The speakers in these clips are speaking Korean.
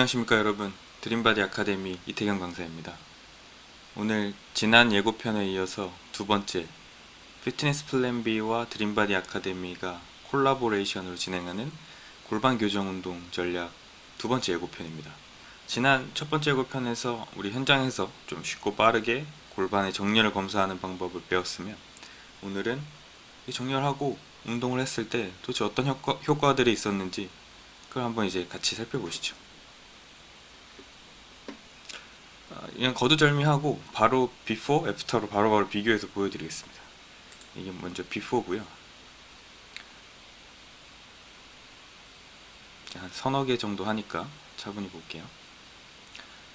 안녕하십니까 여러분. 드림바디 아카데미 이태경 강사입니다. 오늘 지난 예고편에 이어서 두 번째 피트니스 플랜 B와 드림바디 아카데미가 콜라보레이션으로 진행하는 골반 교정 운동 전략 두 번째 예고편입니다. 지난 첫 번째 예고편에서 우리 현장에서 좀 쉽고 빠르게 골반의 정렬을 검사하는 방법을 배웠으면, 오늘은 이 정렬하고 운동을 했을 때 도대체 어떤 효과들이 있었는지 그걸 한번 이제 같이 살펴보시죠. 그냥 거두절미하고 바로 비포, 애프터로 바로바로 비교해서 보여드리겠습니다. 이게 먼저 비포고요. 한 서너 개 정도 하니까 차분히 볼게요.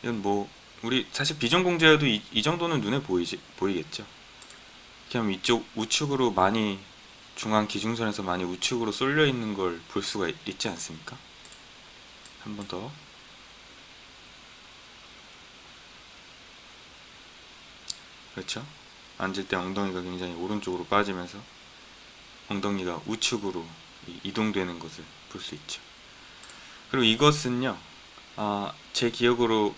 이건 뭐 우리 사실 비전공자여도 이 정도는 눈에 보이겠죠. 그냥 이쪽 우측으로 많이, 중앙 기중선에서 많이 우측으로 쏠려 있는 걸 볼 수가 있지 않습니까? 한 번 더. 그렇죠? 앉을 때 엉덩이가 굉장히 오른쪽으로 빠지면서 엉덩이가 우측으로 이동되는 것을 볼 수 있죠. 그리고 이것은요, 제 기억으로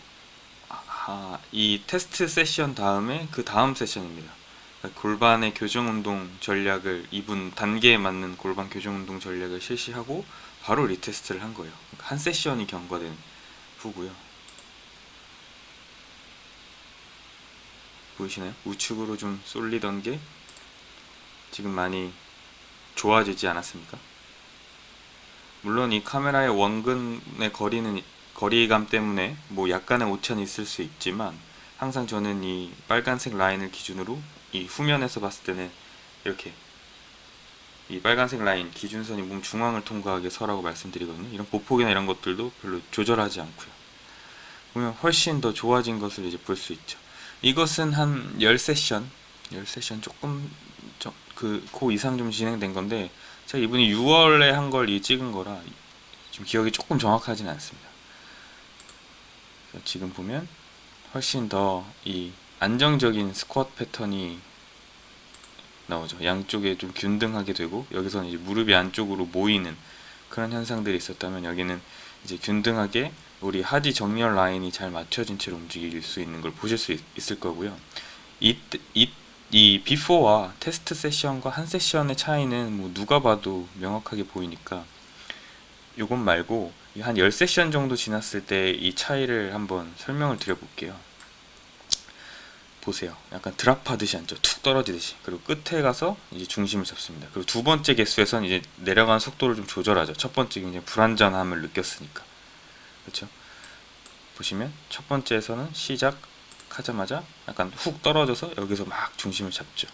이 테스트 세션 다음에 그 다음 세션입니다. 그러니까 골반의 교정 운동 전략을, 이분 단계에 맞는 골반 교정 운동 전략을 실시하고 바로 리테스트를 한 거예요. 그러니까 한 세션이 경과된 후고요. 보이시나요? 우측으로 좀 쏠리던 게 지금 많이 좋아지지 않았습니까? 물론 이 카메라의 원근의 거리감 때문에 뭐 약간의 오차는 있을 수 있지만, 항상 저는 이 빨간색 라인을 기준으로 이 후면에서 봤을 때는 이렇게 이 빨간색 라인 기준선이 몸 중앙을 통과하게 서라고 말씀드리거든요. 이런 보폭이나 이런 것들도 별로 조절하지 않고요. 보면 훨씬 더 좋아진 것을 이제 볼 수 있죠. 이것은 한 10세션 조금 그 이상 좀 진행된 건데, 제가 이분이 6월에 한 걸 찍은 거라 지금 기억이 조금 정확하진 않습니다. 지금 보면 훨씬 더 이 안정적인 스쿼트 패턴이 나오죠. 양쪽에 좀 균등하게 되고, 여기서는 이제 무릎이 안쪽으로 모이는 그런 현상들이 있었다면, 여기는 이제 균등하게 우리 하지 정렬 라인이 잘 맞춰진 채로 움직일 수 있는 걸 보실 수 있을 거고요. 이 비포와 테스트 세션과 한 세션의 차이는 뭐 누가 봐도 명확하게 보이니까, 요것 말고 한 10세션 정도 지났을 때 이 차이를 한번 설명을 드려볼게요. 보세요. 약간 드랍하듯이 앉죠. 툭 떨어지듯이. 그리고 끝에 가서 이제 중심을 잡습니다. 그리고 두 번째 개수에선 이제 내려가는 속도를 좀 조절하죠. 첫 번째 굉장히 불안전함을 느꼈으니까. 그렇죠? 보시면 첫 번째에서는 시작하자마자 약간 훅 떨어져서 여기서 막 중심을 잡죠.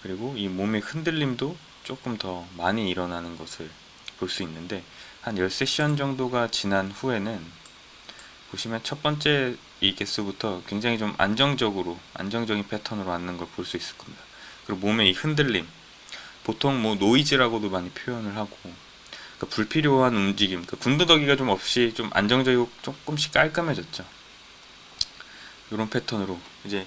그리고 이 몸의 흔들림도 조금 더 많이 일어나는 것을 볼 수 있는데, 한 10세션 정도가 지난 후에는 보시면 첫 번째 이 개수부터 굉장히 좀 안정적인 패턴으로 앉는 걸 볼 수 있을 겁니다. 그리고 몸의 이 흔들림, 보통 뭐 노이즈라고도 많이 표현을 하고, 그러니까 불필요한 움직임, 그러니까 군더더기가 좀 없이 좀 안정적이고 조금씩 깔끔해졌죠. 이런 패턴으로 이제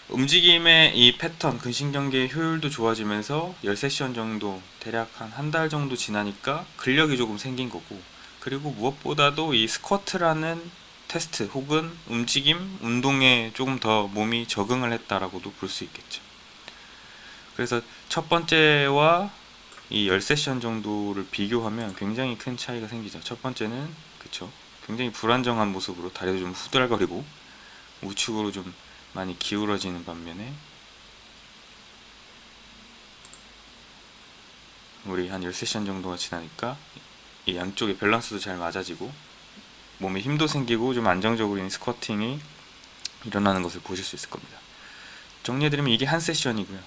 움직임의 이 패턴, 근신경계의 효율도 좋아지면서 10세션 정도, 대략 한 달 정도 지나니까 근력이 조금 생긴 거고, 그리고 무엇보다도 이 스쿼트라는 테스트 혹은 움직임, 운동에 조금 더 몸이 적응을 했다라고도 볼 수 있겠죠. 그래서 첫 번째와 이 10세션 정도를 비교하면 굉장히 큰 차이가 생기죠. 첫 번째는 그쵸, 굉장히 불안정한 모습으로 다리도 좀 후들거리고 우측으로 좀 많이 기울어지는 반면에, 우리 한 10세션 정도가 지나니까 이 양쪽의 밸런스도 잘 맞아지고 몸에 힘도 생기고 좀 안정적으로 스쿼팅이 일어나는 것을 보실 수 있을 겁니다. 정리해드리면 이게 한 세션이고요.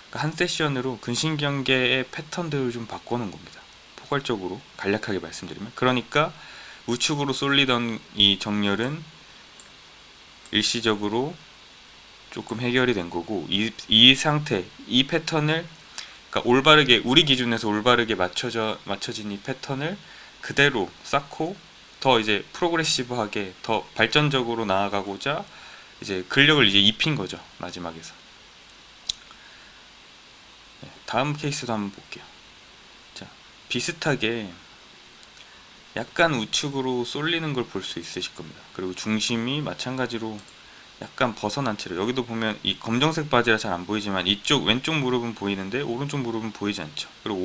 그러니까 한 세션으로 근신경계의 패턴들을 좀 바꿔놓은 겁니다. 포괄적으로 간략하게 말씀드리면, 그러니까 우측으로 쏠리던 이 정렬은 일시적으로 조금 해결이 된 거고, 이 상태, 이 패턴을, 그러니까 올바르게, 우리 기준에서 올바르게 맞춰진 이 패턴을 그대로 쌓고 더 이제 프로그레시브하게 더 발전적으로 나아가고자 이제 근력을 이제 입힌 거죠, 마지막에서. 다음 케이스도 한번 볼게요. 자, 비슷하게 약간 우측으로 쏠리는 걸 볼 수 있으실 겁니다. 그리고 중심이 마찬가지로 약간 벗어난 채로, 여기도 보면 이 검정색 바지라 잘 안 보이지만 이쪽 왼쪽 무릎은 보이는데 오른쪽 무릎은 보이지 않죠. 그리고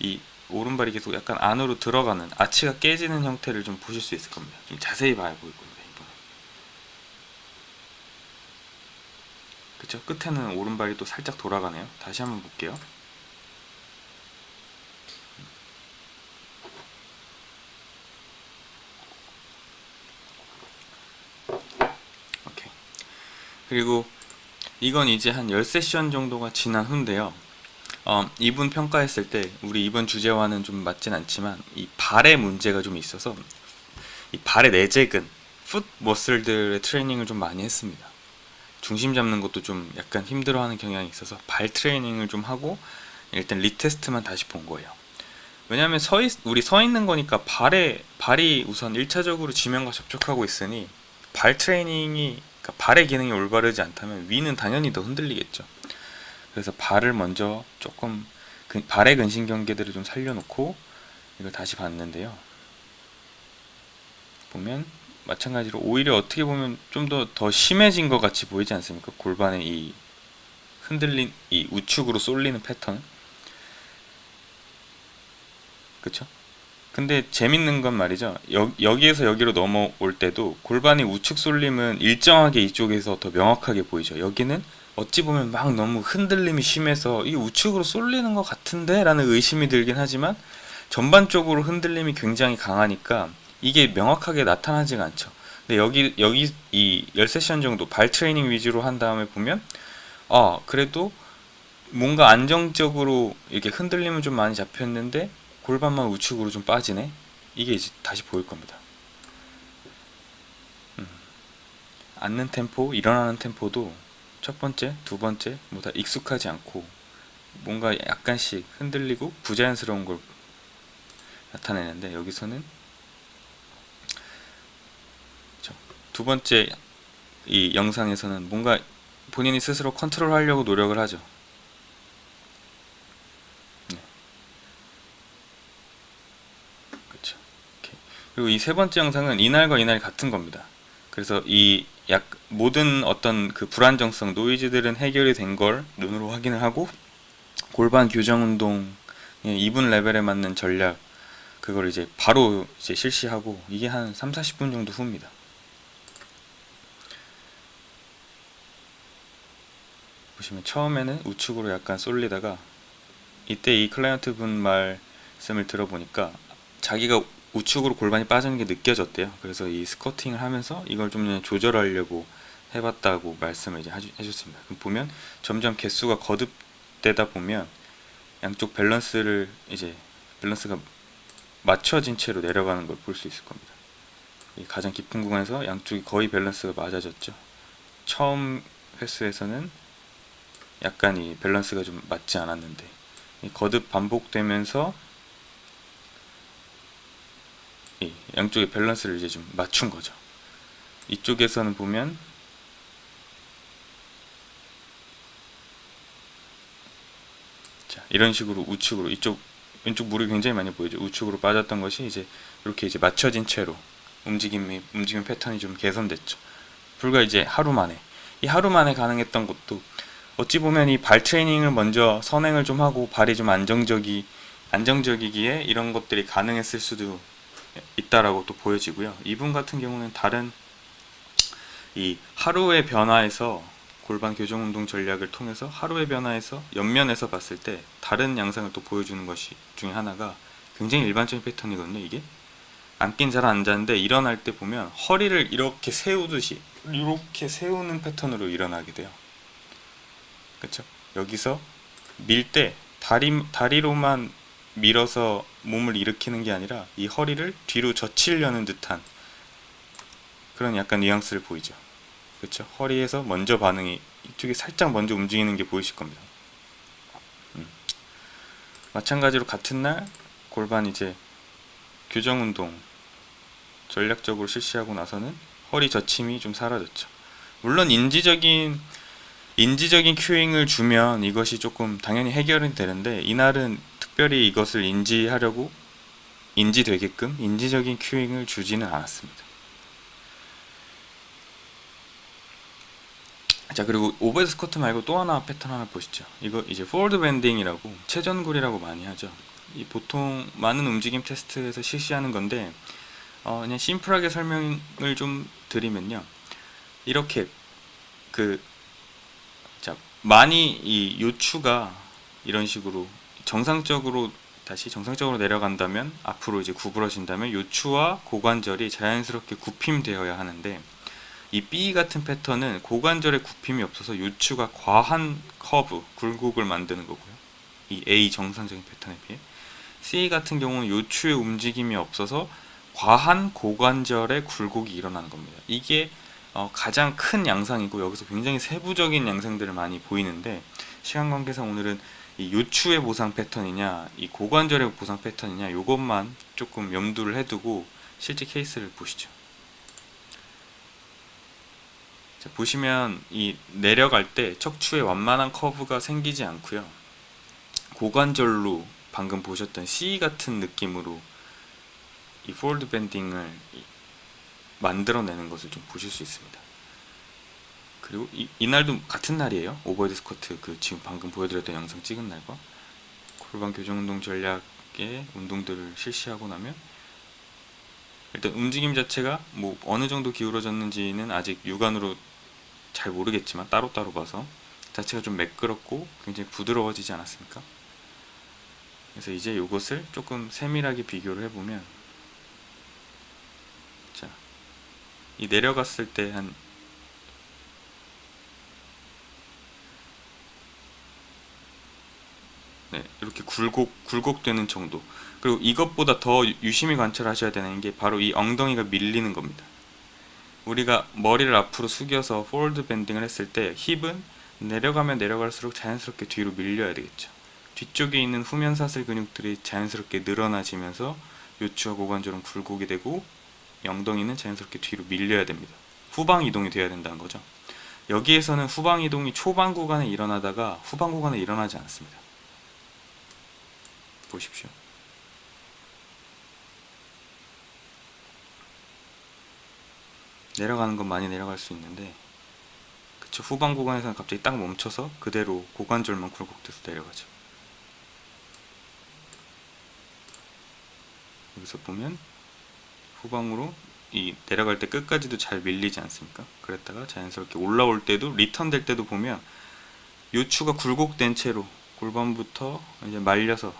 이 오른발이 계속 약간 안으로 들어가는, 아치가 깨지는 형태를 좀 보실 수 있을 겁니다. 좀 자세히 봐야 보일 겁니다. 이번에. 그쵸? 끝에는 오른발이 또 살짝 돌아가네요. 다시 한번 볼게요. 오케이. 그리고 이건 이제 한 10세션 정도가 지난 후인데요. 이분 평가했을 때 우리 이번 주제와는 좀 맞진 않지만 이 발에 문제가 좀 있어서 이 발의 내재근, 풋 머슬들의 트레이닝을 좀 많이 했습니다. 중심 잡는 것도 좀 약간 힘들어하는 경향이 있어서 발 트레이닝을 좀 하고 일단 리테스트만 다시 본 거예요. 왜냐하면 우리 서 있는 거니까 발이 우선 1차적으로 지면과 접촉하고 있으니 발 트레이닝이, 그러니까 발의 기능이 올바르지 않다면 위는 당연히 더 흔들리겠죠. 그래서 발을 먼저 조금 발의 근신경계들을 좀 살려놓고 이걸 다시 봤는데요. 보면 마찬가지로 오히려 어떻게 보면 좀 더 심해진 것 같이 보이지 않습니까? 골반의 이 흔들린 이 우측으로 쏠리는 패턴. 그쵸? 근데 재밌는 건 말이죠. 여기에서 여기로 넘어올 때도 골반이 우측 쏠림은 일정하게 이쪽에서 더 명확하게 보이죠. 여기는 어찌 보면 막 너무 흔들림이 심해서 이 우측으로 쏠리는 것 같은데? 라는 의심이 들긴 하지만 전반적으로 흔들림이 굉장히 강하니까 이게 명확하게 나타나지가 않죠. 근데 여기 이 10세션 정도 발 트레이닝 위주로 한 다음에 보면 그래도 뭔가 안정적으로 이렇게 흔들림은 좀 많이 잡혔는데 골반만 우측으로 좀 빠지네? 이게 이제 다시 보일 겁니다. 앉는 템포, 일어나는 템포도 첫 번째, 두 번째 뭐 다 익숙하지 않고 뭔가 약간씩 흔들리고 부자연스러운 걸 나타내는데 여기서는 두 번째 이 영상에서는 뭔가 본인이 스스로 컨트롤하려고 노력을 하죠. 네. 그렇죠. 오케이. 그리고 이 세 번째 영상은 이날과 이날이 같은 겁니다. 그래서 이 모든 어떤 그 불안정성, 노이즈들은 해결이 된 걸 눈으로 확인을 하고 골반 교정 운동 2분 레벨에 맞는 전략 그걸 이제 바로 이제 실시하고 이게 한 3, 40분 정도 후입니다. 보시면 처음에는 우측으로 약간 쏠리다가 이때 이 클라이언트 분 말씀을 들어보니까 자기가 우측으로 골반이 빠지는 게 느껴졌대요. 그래서 이 스쿼팅을 하면서 이걸 좀 조절하려고 해봤다고 말씀을 이제 해줬습니다. 그럼 보면 점점 개수가 거듭되다 보면 양쪽 밸런스가 맞춰진 채로 내려가는 걸 볼 수 있을 겁니다. 이 가장 깊은 구간에서 양쪽이 거의 밸런스가 맞아졌죠. 처음 횟수에서는 약간 이 밸런스가 좀 맞지 않았는데 거듭 반복되면서 이 양쪽의 밸런스를 이제 좀 맞춘 거죠. 이쪽에서는 보면 자, 이런 식으로 우측으로 왼쪽 무릎이 굉장히 많이 보이죠. 우측으로 빠졌던 것이 이제 이렇게 이제 맞춰진 채로 움직임 패턴이 좀 개선됐죠. 불과 이제 하루 만에 이 하루 만에 가능했던 것도 어찌 보면 이 발 트레이닝을 먼저 선행을 좀 하고 발이 좀 안정적이기에 이런 것들이 가능했을 수도 있다라고 또 보여지고요. 이분 같은 경우는 다른 이 하루의 변화에서 골반 교정 운동 전략을 통해서 하루의 변화에서 옆면에서 봤을 때 다른 양상을 또 보여주는 것이 중에 하나가 굉장히 일반적인 패턴이거든요. 이게 앉긴 잘 앉았는데 일어날 때 보면 허리를 이렇게 세우듯이 이렇게 세우는 패턴으로 일어나게 돼요. 그쵸? 여기서 밀 때 다리로만 밀어서 몸을 일으키는 게 아니라 이 허리를 뒤로 젖히려는 듯한 그런 약간 뉘앙스를 보이죠. 그쵸? 허리에서 먼저 반응이 이쪽이 살짝 먼저 움직이는 게 보이실 겁니다. 마찬가지로 같은 날 골반 이제 교정 운동 전략적으로 실시하고 나서는 허리 젖힘이 좀 사라졌죠. 물론 인지적인 큐잉을 주면 이것이 조금 당연히 해결은 되는데 이날은 특별히 이것을 인지하려고 인지되게끔 인지적인 큐잉을 주지는 않았습니다. 자, 그리고 오버헤드 스쿼트 말고 또 하나 패턴 하나 보시죠. 이거 이제 포워드 밴딩이라고 체전굴이라고 많이 하죠. 이 보통 많은 움직임 테스트에서 실시하는 건데 그냥 심플하게 설명을 좀 드리면요. 이렇게 그 자, 많이 이 요추가 이런 식으로 정상적으로 다시 정상적으로 내려간다면 앞으로 이제 구부러진다면 요추와 고관절이 자연스럽게 굽힘되어야 하는데 이 B 같은 패턴은 고관절에 굽힘이 없어서 요추가 과한 커브, 굴곡을 만드는 거고요. 이 A 정상적인 패턴에 비해 C 같은 경우는 요추의 움직임이 없어서 과한 고관절의 굴곡이 일어나는 겁니다. 이게 가장 큰 양상이고 여기서 굉장히 세부적인 양상들을 많이 보이는데 시간 관계상 오늘은 이 요추의 보상 패턴이냐 이 고관절의 보상 패턴이냐 이것만 조금 염두를 해두고 실제 케이스를 보시죠. 자, 보시면 이 내려갈 때 척추에 완만한 커브가 생기지 않고요. 고관절로 방금 보셨던 C 같은 느낌으로 이 폴드 밴딩을 만들어내는 것을 좀 보실 수 있습니다. 그리고 이날도 같은 날이에요. 오버헤드 스쿼트 그 지금 방금 보여드렸던 영상 찍은 날과 골반 교정 운동 전략의 운동들을 실시하고 나면 일단 움직임 자체가 뭐 어느 정도 기울어졌는지는 아직 육안으로 잘 모르겠지만 따로따로 봐서 자체가 좀 매끄럽고 굉장히 부드러워지지 않았습니까? 그래서 이제 이것을 조금 세밀하게 비교를 해보면 자, 이 내려갔을 때 한 네, 이렇게 굴곡되는 정도. 그리고 이것보다 더 유심히 관찰하셔야 되는 게 바로 이 엉덩이가 밀리는 겁니다. 우리가 머리를 앞으로 숙여서 포워드 밴딩을 했을 때 힙은 내려가면 내려갈수록 자연스럽게 뒤로 밀려야 되겠죠. 뒤쪽에 있는 후면사슬 근육들이 자연스럽게 늘어나지면서 요추와 고관절은 굴곡이 되고 엉덩이는 자연스럽게 뒤로 밀려야 됩니다. 후방 이동이 돼야 된다는 거죠. 여기에서는 후방 이동이 초반 구간에 일어나다가 후방 구간에 일어나지 않습니다. 보십시오. 내려가는 건 많이 내려갈 수 있는데 그쵸, 후방 구간에서는 갑자기 딱 멈춰서 그대로 고관절만 굴곡돼서 내려가죠. 여기서 보면 후방으로 이 내려갈 때 끝까지도 잘 밀리지 않습니까? 그랬다가 자연스럽게 올라올 때도 리턴 될 때도 보면 요추가 굴곡된 채로 골반부터 이제 말려서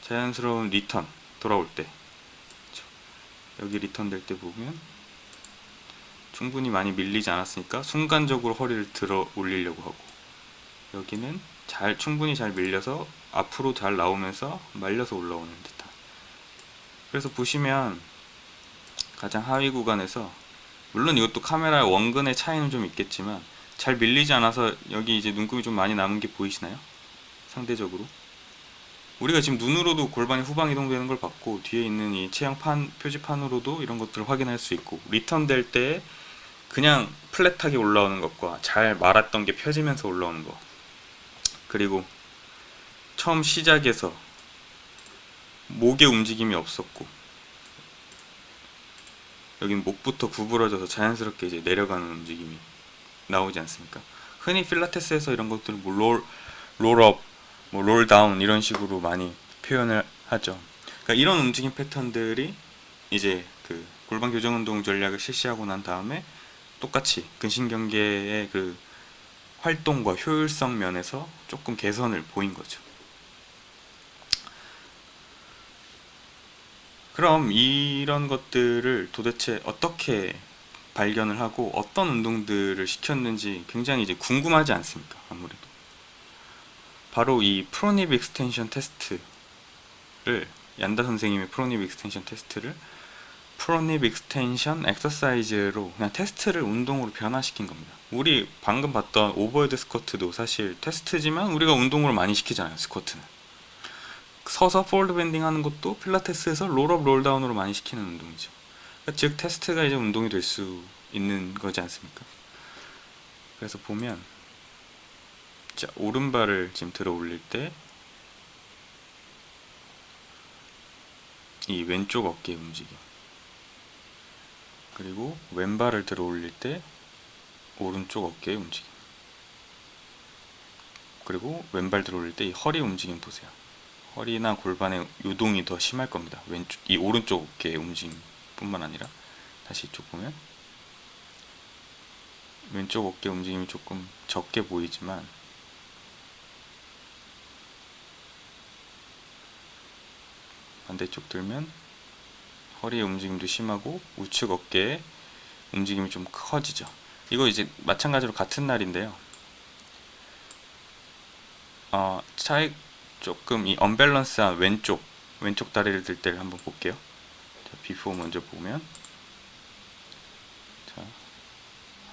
자연스러운 리턴 돌아올 때 그쵸? 여기 리턴 될 때 보면 충분히 많이 밀리지 않았으니까 순간적으로 허리를 들어 올리려고 하고 여기는 충분히 잘 밀려서 앞으로 잘 나오면서 말려서 올라오는 듯한. 그래서 보시면 가장 하위 구간에서 물론 이것도 카메라의 원근의 차이는 좀 있겠지만 잘 밀리지 않아서 여기 이제 눈금이 좀 많이 남은 게 보이시나요? 상대적으로 우리가 지금 눈으로도 골반이 후방 이동되는 걸 봤고 뒤에 있는 이 체형판 표지판으로도 이런 것들을 확인할 수 있고 리턴 될 때 그냥 플랫하게 올라오는 것과 잘 말았던 게 펴지면서 올라오는 것 그리고 처음 시작에서 목의 움직임이 없었고 여긴 목부터 구부러져서 자연스럽게 이제 내려가는 움직임이 나오지 않습니까? 흔히 필라테스에서 이런 것들을 뭐 롤업, 뭐 롤다운 이런 식으로 많이 표현을 하죠. 그러니까 이런 움직임 패턴들이 이제 그 골반 교정 운동 전략을 실시하고 난 다음에 똑같이 근신경계의 그 활동과 효율성 면에서 조금 개선을 보인 거죠. 그럼 이런 것들을 도대체 어떻게 발견을 하고 어떤 운동들을 시켰는지 굉장히 이제 궁금하지 않습니까? 아무래도 바로 이 프로닙 익스텐션 테스트를 얀다 선생님의 프로닙 익스텐션 테스트를 프로닙 익스텐션 엑서사이즈로 그냥 테스트를 운동으로 변화시킨 겁니다. 우리 방금 봤던 오버헤드 스쿼트도 사실 테스트지만 우리가 운동으로 많이 시키잖아요. 스쿼트는 서서 폴드 밴딩 하는 것도 필라테스에서 롤업 롤다운으로 많이 시키는 운동이죠. 그러니까 즉 테스트가 이제 운동이 될 수 있는 거지 않습니까? 그래서 보면 자, 오른발을 지금 들어 올릴 때 이 왼쪽 어깨 움직임, 그리고 왼발을 들어 올릴 때 오른쪽 어깨의 움직임, 그리고 왼발 들어 올릴 때 이 허리 움직임 보세요. 허리나 골반의 요동이 더 심할 겁니다. 이 오른쪽 어깨의 움직임 뿐만 아니라, 다시 이쪽 보면 왼쪽 어깨 움직임이 조금 적게 보이지만 반대쪽 들면 허리의 움직임도 심하고 우측 어깨의 움직임이 좀 커지죠. 이거 이제 마찬가지로 같은 날인데요. 차이 조금 이 언밸런스한 왼쪽 다리를 들 때를 한번 볼게요. 자, 비포 먼저 보면, 자,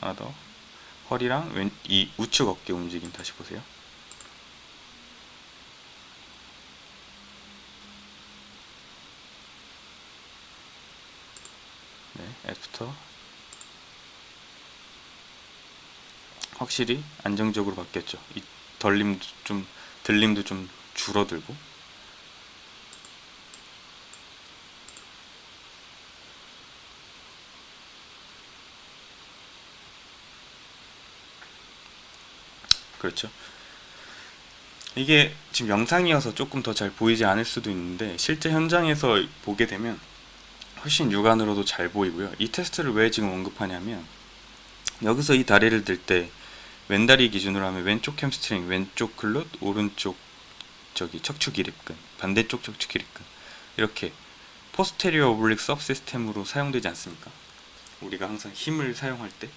하나 더, 허리랑 이 우측 어깨 움직임 다시 보세요. 네, 애프터 확실히 안정적으로 바뀌었죠. 이 들림도 좀 줄어들고, 그렇죠. 이게 지금 영상이어서 조금 더 잘 보이지 않을 수도 있는데, 실제 현장에서 보게 되면 훨씬 육안으로도 잘 보이고요. 이 테스트를 왜 지금 언급하냐면, 여기서 이 다리를 들 때 왼다리 기준으로 하면 왼쪽 햄스트링, 왼쪽 글룻, 오른쪽 척추 기립근, 반대쪽 척추 기립근, 이렇게 포스테리어 오블릭 서브시스템으로 사용되지 않습니까? 우리가 항상 힘을 사용할 때.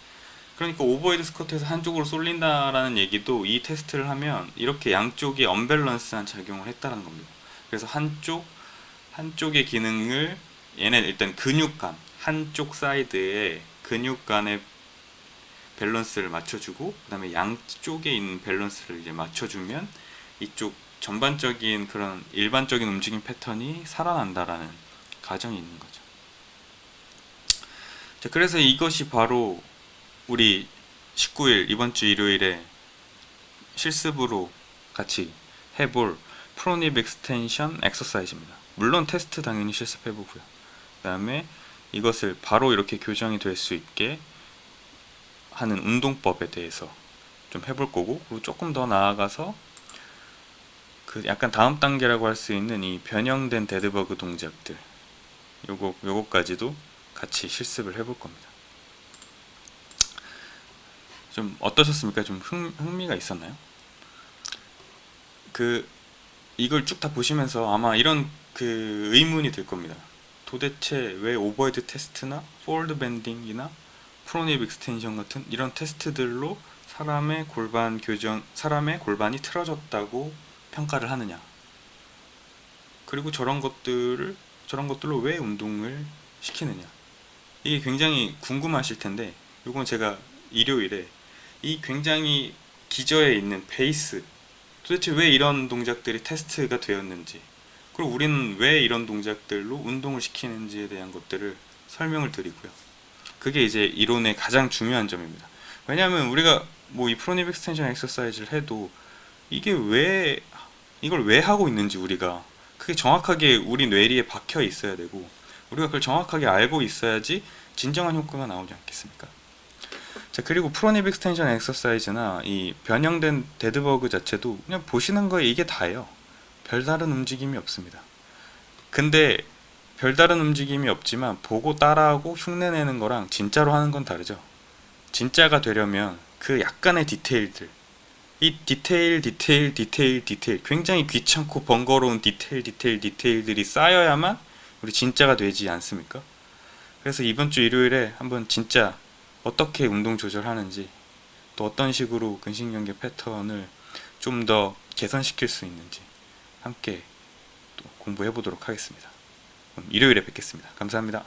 그러니까 오버헤드 스쿼트에서 한쪽으로 쏠린다라는 얘기도 이 테스트를 하면 이렇게 양쪽이 언밸런스한 작용을 했다는 겁니다. 그래서 한쪽의 기능을, 얘는 일단 근육간, 한쪽 사이드의 근육간의 밸런스를 맞춰주고, 그 다음에 양쪽에 있는 밸런스를 이제 맞춰주면 이쪽 전반적인 그런 일반적인 움직임 패턴이 살아난다라는 가정이 있는 거죠. 자, 그래서 이것이 바로 우리 19일 이번 주 일요일에 실습으로 같이 해볼 프로닙 익스텐션 엑서사이즈입니다. 물론 테스트 당연히 실습해보고요. 그 다음에 이것을 바로 이렇게 교정이 될 수 있게 하는 운동법에 대해서 좀 해볼 거고, 그리고 조금 더 나아가서 그 약간 다음 단계라고 할 수 있는 이 변형된 데드버그 동작들, 요거까지도 같이 실습을 해볼 겁니다. 좀 어떠셨습니까? 좀 흥미가 있었나요? 이걸 쭉 다 보시면서 아마 이런 의문이 들 겁니다. 도대체 왜 오버헤드 테스트나 폴드 밴딩이나 프로닙 익스텐션 같은 이런 테스트들로 사람의 골반이 틀어졌다고 평가를 하느냐? 그리고 저런 것들로 왜 운동을 시키느냐? 이게 굉장히 궁금하실 텐데, 이건 제가 일요일에 이 굉장히 기저에 있는 베이스, 도대체 왜 이런 동작들이 테스트가 되었는지, 그리고 우리는 왜 이런 동작들로 운동을 시키는지에 대한 것들을 설명을 드리고요. 그게 이제 이론의 가장 중요한 점입니다. 왜냐하면 우리가 뭐 이 프로닙 익스텐션 엑서사이즈를 해도 이걸 왜 하고 있는지 우리가 그게 정확하게 우리 뇌리에 박혀 있어야 되고, 우리가 그걸 정확하게 알고 있어야지 진정한 효과가 나오지 않겠습니까? 자, 그리고 프로닙 익스텐션 엑서사이즈나 이 변형된 데드버그 자체도 그냥 보시는 거에 이게 다예요. 별다른 움직임이 없습니다. 근데 별다른 움직임이 없지만 보고 따라하고 흉내내는 거랑 진짜로 하는 건 다르죠. 진짜가 되려면 그 약간의 디테일들, 이 디테일 굉장히 귀찮고 번거로운 디테일들이 쌓여야만 우리 진짜가 되지 않습니까? 그래서 이번 주 일요일에 한번 진짜 어떻게 운동 조절하는지, 또 어떤 식으로 근신경계 패턴을 좀 더 개선시킬 수 있는지 함께 또 공부해 보도록 하겠습니다. 그럼 일요일에 뵙겠습니다. 감사합니다.